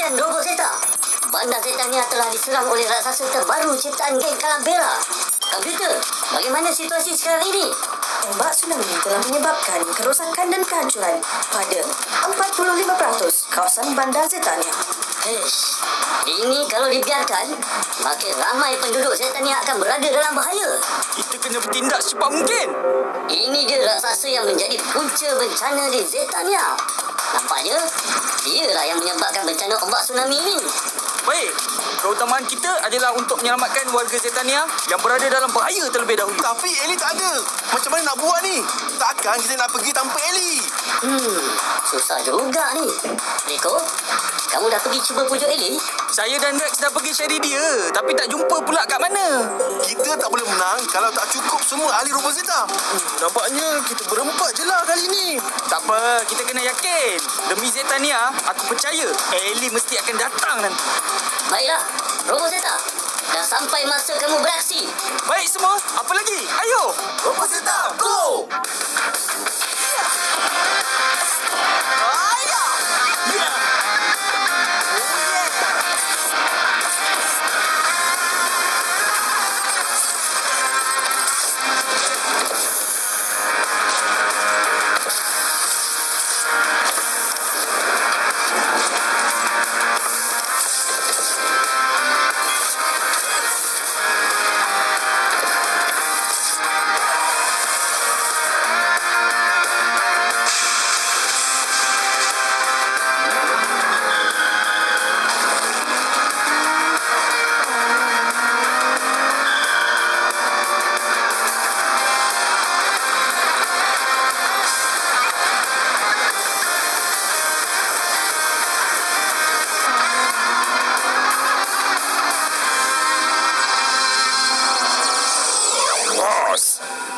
Kapten Robo Zeta, bandar Zetania telah diserang oleh raksasa terbaru ciptaan geng Calavera. Komputer, bagaimana situasi sekarang ini? Ombak tsunami telah menyebabkan kerosakan dan kehancuran pada 45% kawasan bandar Zetania. Ini kalau dibiarkan, makin ramai penduduk Zetania akan berada dalam bahaya. Kita kena bertindak secepat mungkin. Ini dia raksasa yang menjadi punca bencana di Zetania. Nampaknya, dialah yang menyebabkan bencana ombak tsunami ini. Baik, keutamaan kita adalah untuk menyelamatkan warga Zetania yang berada dalam bahaya terlebih dahulu. Tapi Eli tak ada. Macam mana nak buat ni? Takkan kita nak pergi tanpa Eli? Susah juga ni. Rico, kamu dah pergi cuba pujuk Eli? Saya dan Rex dah pergi cari dia, tapi tak jumpa pula kat mana. Kita tak boleh menang kalau tak cukup semua ahli Robo Zeta. Nampaknya kita berempat je lah kali ni. Tak apa, kita kena yakin. Demi Zetania, aku percaya Ellie mesti akan datang nanti. Baiklah, Robo Zeta. Dah sampai masa kamu beraksi. Baik semua, apa lagi? Ayo! Robo Zeta, go!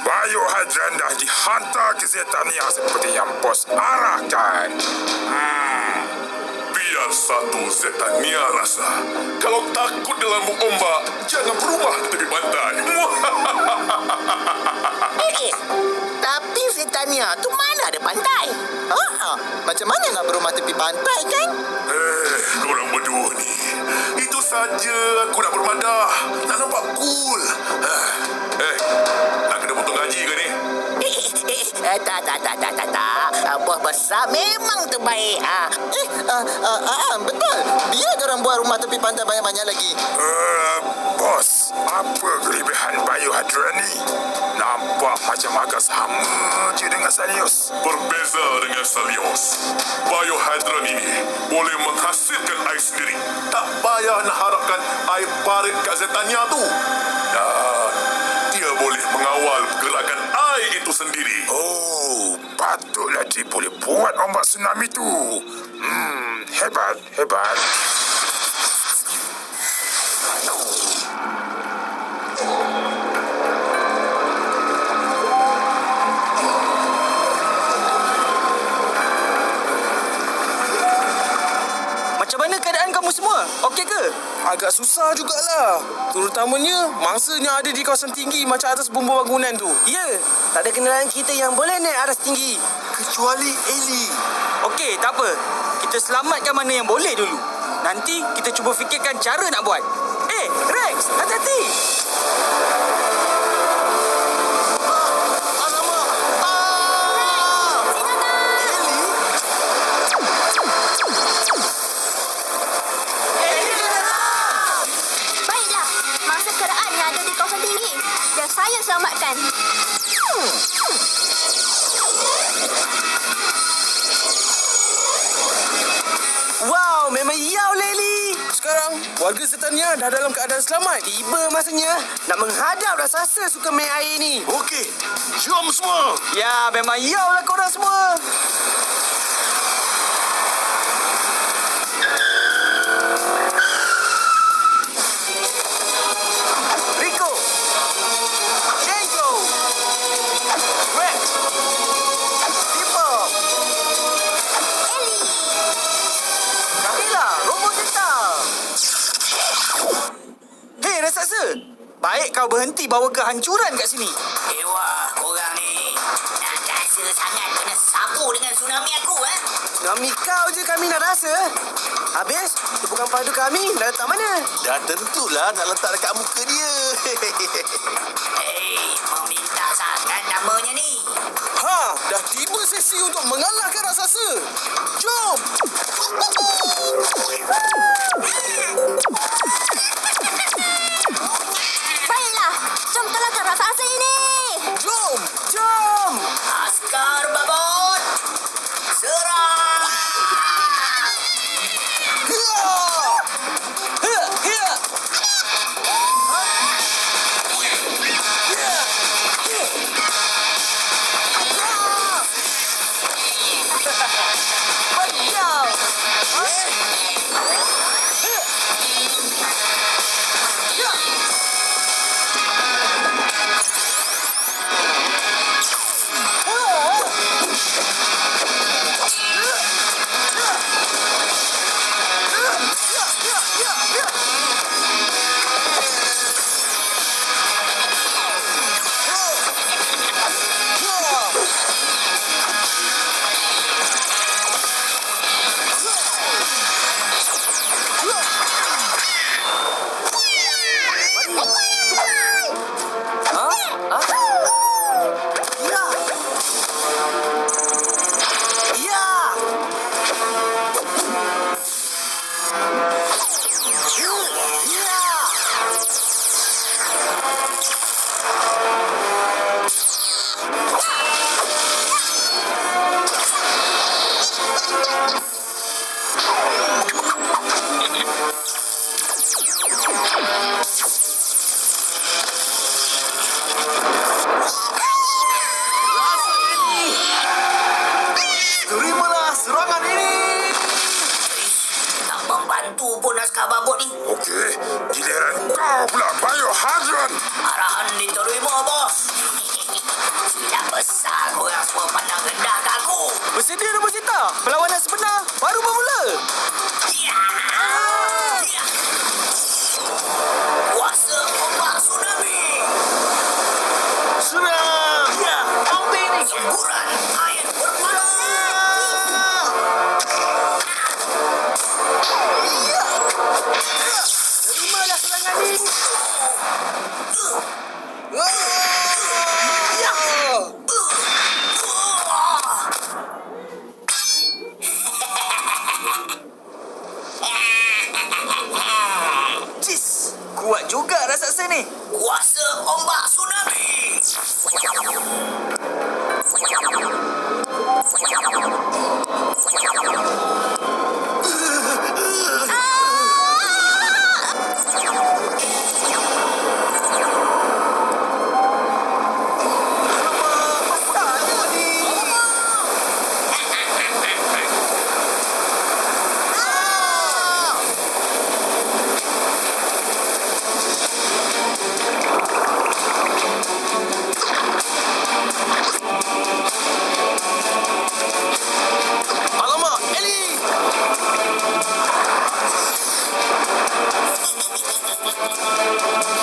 Biohadron dah dihantar ke Zetania seperti yang bos arahkan. Biar satu Zetania rasa. Kalau takut dalam ombak, jangan berubah tepi pantai. Tapi Zetania tu mana ada pantai? Macam mana nak berumah tepi pantai kan? Korang berdua ni. Itu saja aku nak bermadah. Nak nampak cool. Nak kena potong gaji ke ni? Tak. Bos besar memang terbaik. Betul. Biar orang buat rumah tepi pantai banyak-banyak lagi. Bos, apa kelebihan Biohadron ni? Nampak macam agak sama je dengan Salios. Berbeza dengan Salios. Biohadron ini boleh menghasilkan air sendiri. Tak payah nak harapkan air parit kat Zetania tu. Dan dia boleh mengawal pergerakan air itu sendiri. Oh, patutlah dia boleh buat ombak tsunami tu. Hebat. Macam mana keadaan kamu semua? Okey ke? Agak susah jugalah. Terutamanya mangsa yang ada di kawasan tinggi macam atas bumbung bangunan tu. Ya, tak ada kenderaan kita yang boleh naik atas tinggi. Kecuali Eli. Okey, tak apa. Kita selamatkan mana yang boleh dulu. Nanti kita cuba fikirkan cara nak buat. Rex, hati-hati. Baiklah, mangsa kenderaan yang ada di kawasan tinggi. Biar saya selamatkan. Wow, memang yau, Lely. Sekarang, warga Zetania dah dalam keadaan selamat. Tiba masanya nak menghadap raksasa suka main air ni. Okey, jom semua. Ya, memang yau lah korang semua. Rico, Django, Rex, People, Camila, Robo Zeta. Hei, raksasa. Baik kau berhenti bawa kehancuran kat sini. Wah, korang ni nak rasa sangat kena sapu dengan tsunami aku, Ngami kau je kami nak rasa. Habis, tepukan padu kami dah letak mana? Dah tentulah nak letak dekat muka dia. Hei, meminta sangat namanya ni. Ha, dah tiba sesi untuk mengalahkan raksasa. Jom! Baiklah, jom kalahkan raksasa ini. Jom! Jom! Askar babon, serang! Terimalah serangan ini. Tak membantu pun Askar babon ni. Okey, giliran kau pula Biohazard. Arahan diterima, bos. Silap besar korang semua pandang rendah ke aku. Bersedia nombor Zeta. Perlawanan sebenar baru bermula. Ya. Ya. Kuasa ombak tsunami. Serang! Ya, ambil ni. Semburan air berpanas. Terimalah serangan ini. Cis, kuat juga raksasa ni. Kuasa ombak tsunami. Alamak, Ellie!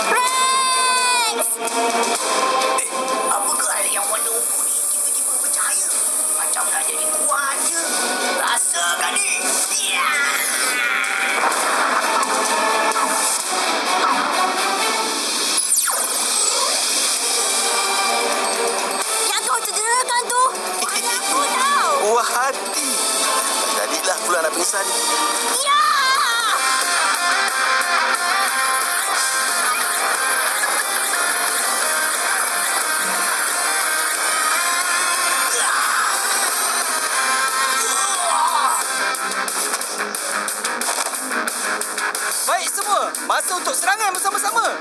Rex! Apakah hal yang warna ungu ni tiba-tiba bercahaya? Macam nak jadi kuat je. Rasakan ni. Ya. Yang kau cederakan tu, aku tahu. Buah hati. Jadilah pula nak pingsan. Ya! Baik semua, masa untuk serangan bersama-sama.